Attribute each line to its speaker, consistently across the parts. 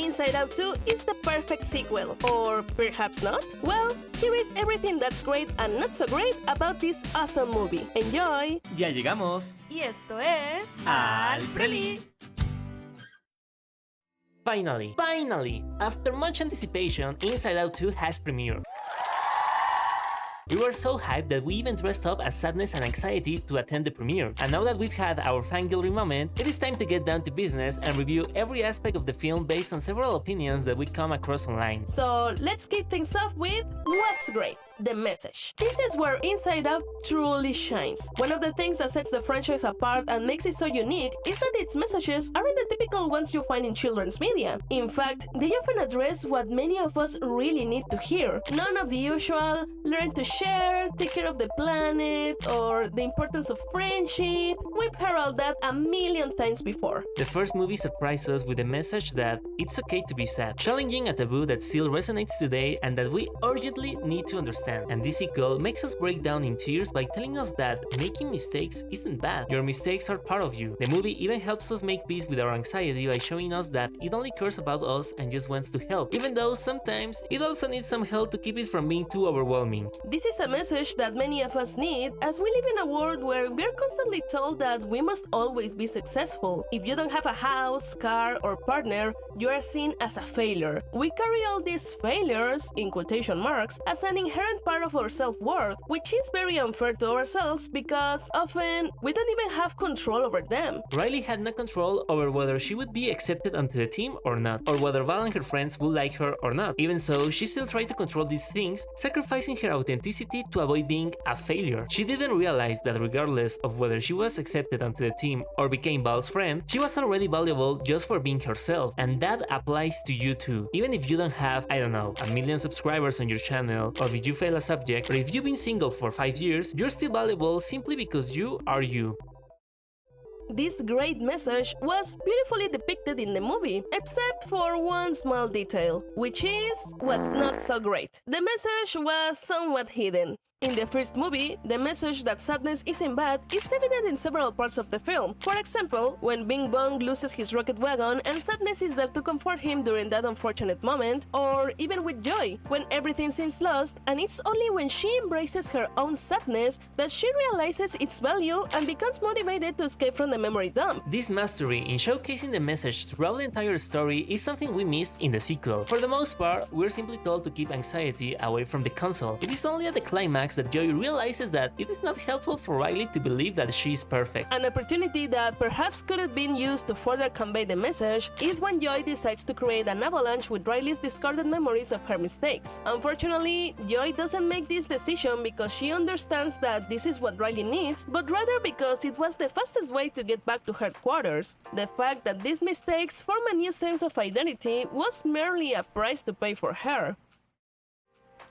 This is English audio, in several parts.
Speaker 1: Inside Out 2 is the perfect sequel, or perhaps not? Well, here is everything that's great and not so great about this awesome movie. Enjoy!
Speaker 2: Ya llegamos
Speaker 1: Y esto es...
Speaker 2: al Preli. Finally, after much anticipation, Inside Out 2 has premiered. We were so hyped that we even dressed up as Sadness and Anxiety to attend the premiere. And now that we've had our fangirling moment, it is time to get down to business and review every aspect of the film based on several opinions that we come across online.
Speaker 1: So let's kick things off with what's great. The message. This is where Inside Out truly shines. One of the things that sets the franchise apart and makes it so unique is that its messages aren't the typical ones you find in children's media. In fact, they often address what many of us really need to hear. None of the usual learn to share, take care of the planet, or the importance of friendship. We've heard all that a million times before.
Speaker 2: The first movie surprised us with the message that it's okay to be sad, challenging a taboo that still resonates today and that we urgently need to understand. And this sequel makes us break down in tears by telling us that making mistakes isn't bad. Your mistakes are part of you. The movie even helps us make peace with our anxiety by showing us that it only cares about us and just wants to help, even though sometimes it also needs some help to keep it from being too overwhelming.
Speaker 1: This is a message that many of us need, as we live in a world where we're constantly told that we must always be successful. If you don't have a house, car, or partner, you are seen as a failure. We carry all these failures, in quotation marks, as an inherent part of our self-worth, which is very unfair to ourselves because often we don't even have control over them.
Speaker 2: Riley had no control over whether she would be accepted onto the team or not, or whether Val and her friends would like her or not. Even so, she still tried to control these things, sacrificing her authenticity to avoid being a failure. She didn't realize that regardless of whether she was accepted onto the team or became Val's friend, she was already valuable just for being herself, and that applies to you too. Even if you don't have, I don't know, 1 million subscribers on your channel, or if you fail a subject, or if you've been single for 5 years, you're still valuable simply because you are you.
Speaker 1: This great message was beautifully depicted in the movie, except for one small detail, which is what's not so great. The message was somewhat hidden. In the first movie, the message that sadness isn't bad is evident in several parts of the film. For example, when Bing Bong loses his rocket wagon and sadness is there to comfort him during that unfortunate moment, or even with Joy, when everything seems lost and it's only when she embraces her own sadness that she realizes its value and becomes motivated to escape from the memory dump.
Speaker 2: This mastery in showcasing the message throughout the entire story is something we missed in the sequel. For the most part, we're simply told to keep anxiety away from the console. It is only at the climax that Joy realizes that it is not helpful for Riley to believe that she is perfect.
Speaker 1: An opportunity that perhaps could have been used to further convey the message is when Joy decides to create an avalanche with Riley's discarded memories of her mistakes. Unfortunately, Joy doesn't make this decision because she understands that this is what Riley needs, but rather because it was the fastest way to get back to headquarters. The fact that these mistakes form a new sense of identity was merely a price to pay for her.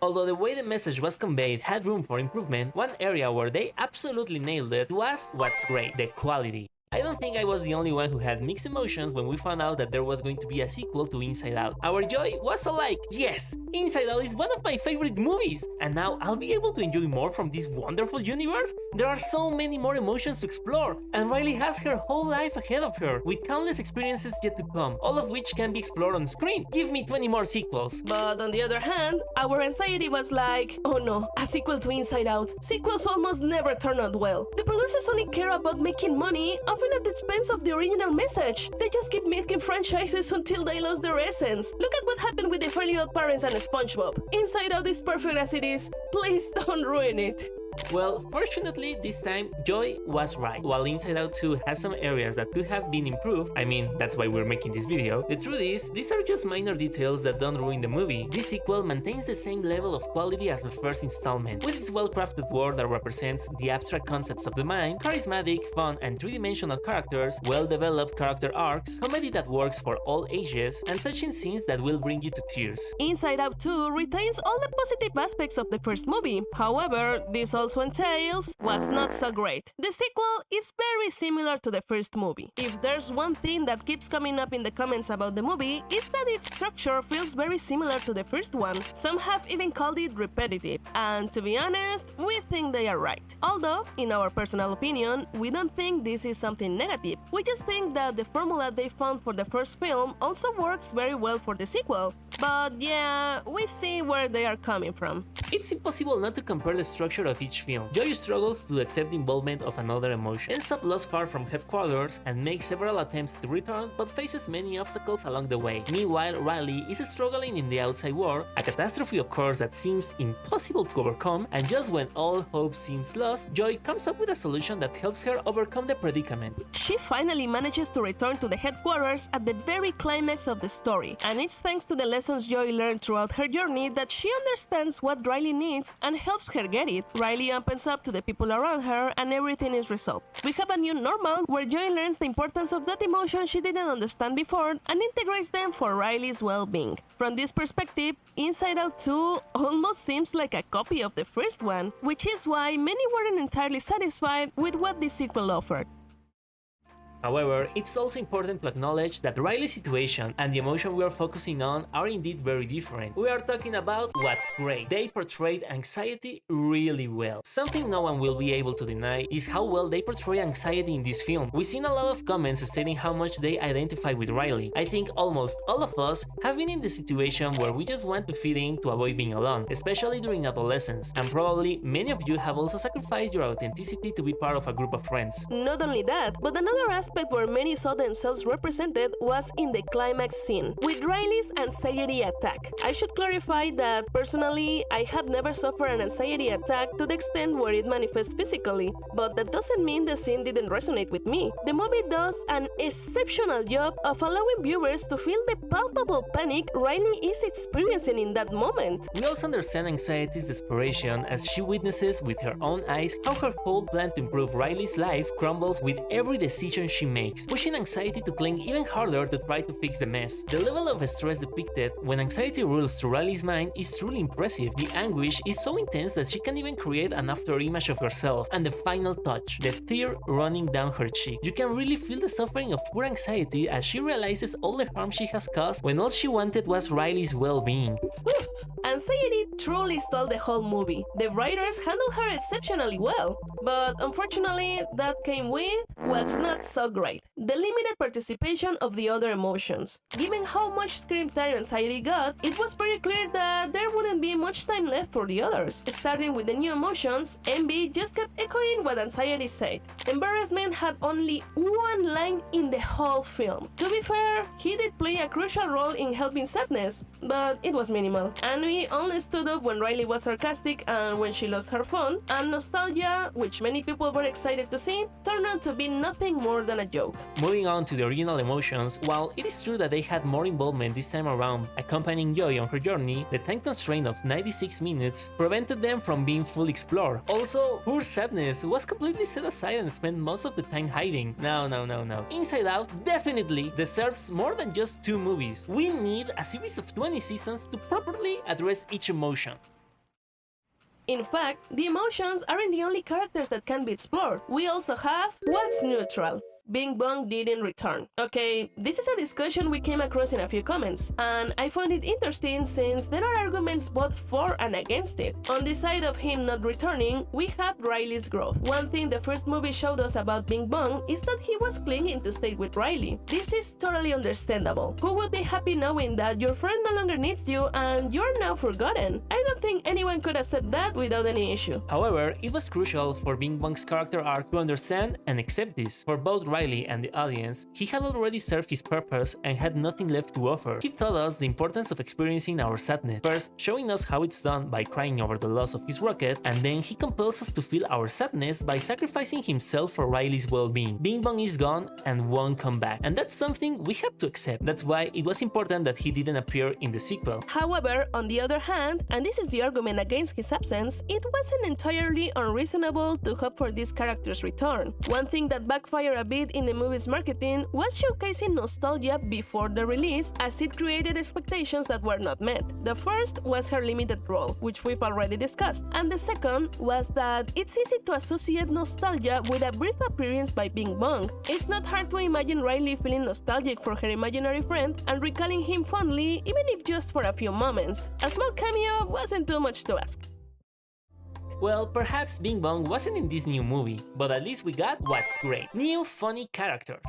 Speaker 2: Although the way the message was conveyed had room for improvement, one area where they absolutely nailed it was what's great, the quality. I don't think I was the only one who had mixed emotions when we found out that there was going to be a sequel to Inside Out. Our joy was alike. Yes, Inside Out is one of my favorite movies, and now I'll be able to enjoy more from this wonderful universe. There are so many more emotions to explore, and Riley has her whole life ahead of her, with countless experiences yet to come, all of which can be explored on screen. Give me 20 more sequels.
Speaker 1: But on the other hand, our anxiety was like, oh no, a sequel to Inside Out. Sequels almost never turn out well. The producers only care about making money, often at the expense of the original message. They just keep making franchises until they lose their essence. Look at what happened with the Fairly Odd Parents and SpongeBob. Inside Out is perfect as it is. Please don't ruin it.
Speaker 2: Well, fortunately, this time, Joy was right. While Inside Out 2 has some areas that could have been improved, I mean, that's why we're making this video, the truth is, these are just minor details that don't ruin the movie. This sequel maintains the same level of quality as the first installment, with its well-crafted world that represents the abstract concepts of the mind, charismatic, fun, and three-dimensional characters, well-developed character arcs, comedy that works for all ages, and touching scenes that will bring you to tears.
Speaker 1: Inside Out 2 retains all the positive aspects of the first movie. However, this also also entails what's not so great. The sequel is very similar to the first movie. If there's one thing that keeps coming up in the comments about the movie, it's that its structure feels very similar to the first one. Some have even called it repetitive, and to be honest, we think they are right. Although, in our personal opinion, we don't think this is something negative. We just think that the formula they found for the first film also works very well for the sequel. But yeah, we see where they are coming from.
Speaker 2: It's impossible not to compare the structure of each film. Joy struggles to accept the involvement of another emotion, ends up lost far from headquarters, and makes several attempts to return but faces many obstacles along the way. Meanwhile, Riley is struggling in the outside world, a catastrophe occurs that seems impossible to overcome, and just when all hope seems lost, Joy comes up with a solution that helps her overcome the predicament.
Speaker 1: She finally manages to return to the headquarters at the very climax of the story, and it's thanks to the lessons Joy learned throughout her journey that she understands what Riley needs and helps her get it. Riley opens up to the people around her and everything is resolved. We have a new normal where Joy learns the importance of that emotion she didn't understand before and integrates them for Riley's well-being. From this perspective, Inside Out 2 almost seems like a copy of the first one, which is why many weren't entirely satisfied with what the sequel offered.
Speaker 2: However, it's also important to acknowledge that Riley's situation and the emotion we are focusing on are indeed very different. We are talking about what's great. They portrayed anxiety really well. Something no one will be able to deny is how well they portray anxiety in this film. We've seen a lot of comments stating how much they identify with Riley. I think almost all of us have been in the situation where we just want to fit in to avoid being alone, especially during adolescence. And probably many of you have also sacrificed your authenticity to be part of a group of friends.
Speaker 1: Not only that, but another aspect where many saw themselves represented was in the climax scene, with Riley's anxiety attack. I should clarify that personally, I have never suffered an anxiety attack to the extent where it manifests physically, but that doesn't mean the scene didn't resonate with me. The movie does an exceptional job of allowing viewers to feel the palpable panic Riley is experiencing in that moment.
Speaker 2: We also understand anxiety's desperation as she witnesses with her own eyes how her whole plan to improve Riley's life crumbles with every decision she makes, pushing anxiety to cling even harder to try to fix the mess. The level of stress depicted when anxiety rules through Riley's mind is truly impressive. The anguish is so intense that she can even create an after-image of herself, and the final touch, the tear running down her cheek. You can really feel the suffering of pure anxiety as she realizes all the harm she has caused when all she wanted was Riley's well-being.
Speaker 1: Anxiety truly stole the whole movie. The writers handled her exceptionally well, but unfortunately that came with what's not so great: the limited participation of the other emotions. Given how much screen time anxiety got, it was pretty clear that there wouldn't be much time left for the others. Starting with the new emotions, envy just kept echoing what anxiety said. Embarrassment had only one line in the whole film. To be fair, he did play a crucial role in helping sadness, but it was minimal. Envy only stood up when Riley was sarcastic and when she lost her phone, and nostalgia, which many people were excited to see, turned out to be nothing more than a joke.
Speaker 2: Moving on to the original emotions, while it is true that they had more involvement this time around accompanying Joy on her journey, the time constraint of 96 minutes prevented them from being fully explored. Also, poor sadness was completely set aside and spent most of the time hiding. No. Inside Out definitely deserves more than just 2 movies. We need a series of 20 seasons to properly address each emotion.
Speaker 1: In fact, the emotions aren't the only characters that can be explored. We also have what's neutral. Bing Bong didn't return. Okay, this is a discussion we came across in a few comments, and I found it interesting since there are arguments both for and against it. On the side of him not returning, we have Riley's growth. One thing the first movie showed us about Bing Bong is that he was clinging to stay with Riley. This is totally understandable. Who would be happy knowing that your friend no longer needs you and you're now forgotten? I don't think anyone could accept that without any issue.
Speaker 2: However, it was crucial for Bing Bong's character arc to understand and accept this. For both Riley and the audience, he had already served his purpose and had nothing left to offer. He taught us the importance of experiencing our sadness, first showing us how it's done by crying over the loss of his rocket, and then he compels us to feel our sadness by sacrificing himself for Riley's well-being. Bing Bong is gone and won't come back, and that's something we have to accept. That's why it was important that he didn't appear in the sequel.
Speaker 1: However, on the other hand, and this is the argument against his absence, it wasn't entirely unreasonable to hope for this character's return. One thing that backfired a bit did in the movie's marketing was showcasing nostalgia before the release, as it created expectations that were not met. The first was her limited role, which we've already discussed, and the second was that it's easy to associate nostalgia with a brief appearance by Bing Bong. It's not hard to imagine Riley feeling nostalgic for her imaginary friend and recalling him fondly, even if just for a few moments. A small cameo wasn't too much to ask.
Speaker 2: Well, perhaps Bing Bong wasn't in this new movie, but at least we got what's great: new funny characters.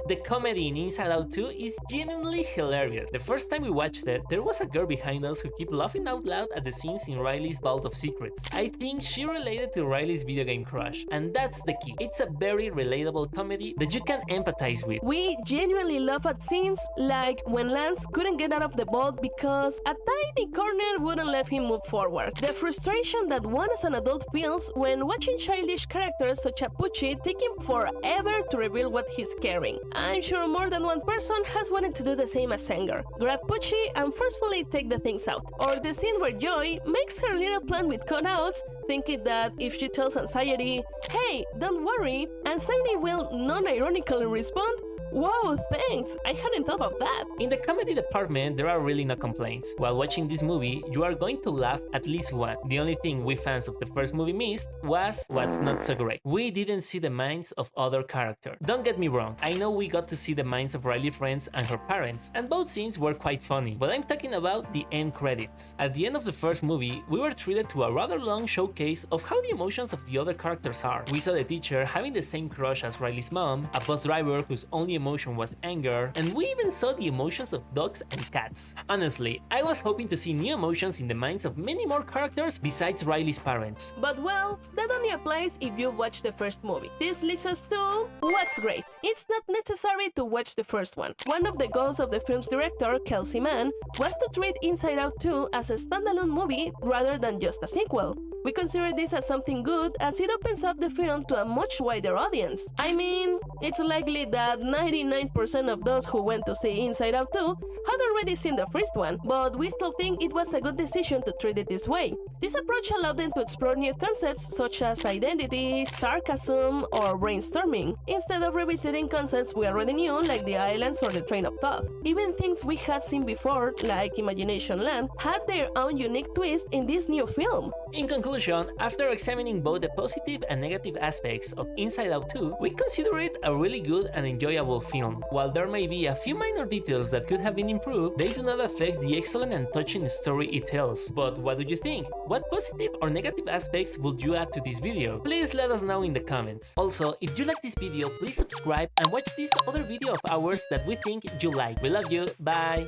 Speaker 2: The comedy in Inside Out 2 is genuinely hilarious. The first time we watched it, there was a girl behind us who kept laughing out loud at the scenes in Riley's Vault of Secrets. I think she related to Riley's video game crush, and that's the key. It's a very relatable comedy that you can empathize with.
Speaker 1: We genuinely laugh at scenes like when Lance couldn't get out of the vault because a tiny corner wouldn't let him move forward. The frustration that one as an adult feels when watching childish characters such as Pucci taking forever to reveal what he's carrying. I'm sure more than one person has wanted to do the same as Sanger. Grab Pucci and forcefully take the things out. Or the scene where Joy makes her little plan with cutouts, thinking that if she tells Anxiety, "Hey, don't worry," Anxiety will non-ironically respond, "Whoa, thanks, I hadn't thought of that."
Speaker 2: In the comedy department, there are really no complaints. While watching this movie, you are going to laugh at least once. The only thing we fans of the first movie missed was what's not so great. We didn't see the minds of other characters. Don't get me wrong, I know we got to see the minds of Riley's friends and her parents, and both scenes were quite funny, but I'm talking about the end credits. At the end of the first movie, we were treated to a rather long showcase of how the emotions of the other characters are. We saw the teacher having the same crush as Riley's mom, a bus driver whose only emotion was anger, and we even saw the emotions of dogs and cats. Honestly, I was hoping to see new emotions in the minds of many more characters besides Riley's parents.
Speaker 1: But well, that only applies if you've watched the first movie. This leads us to what's great. It's not necessary to watch the first one. One of the goals of the film's director, Kelsey Mann, was to treat Inside Out 2 as a standalone movie rather than just a sequel. We consider this as something good as it opens up the film to a much wider audience. I mean, it's likely that 99% of those who went to see Inside Out 2 had already seen the first one, but we still think it was a good decision to treat it this way. This approach allowed them to explore new concepts such as identity, sarcasm, or brainstorming, instead of revisiting concepts we already knew like the islands or the train of thought. Even things we had seen before, like Imagination Land, had their own unique twist in this new film.
Speaker 2: In conclusion, after examining both the positive and negative aspects of Inside Out 2, we consider it a really good and enjoyable film. While there may be a few minor details that could have been improved, they do not affect the excellent and touching story it tells. But what do you think? What positive or negative aspects would you add to this video? Please let us know in the comments. Also, if you like this video, please subscribe and watch this other video of ours that we think you like. We love you, bye!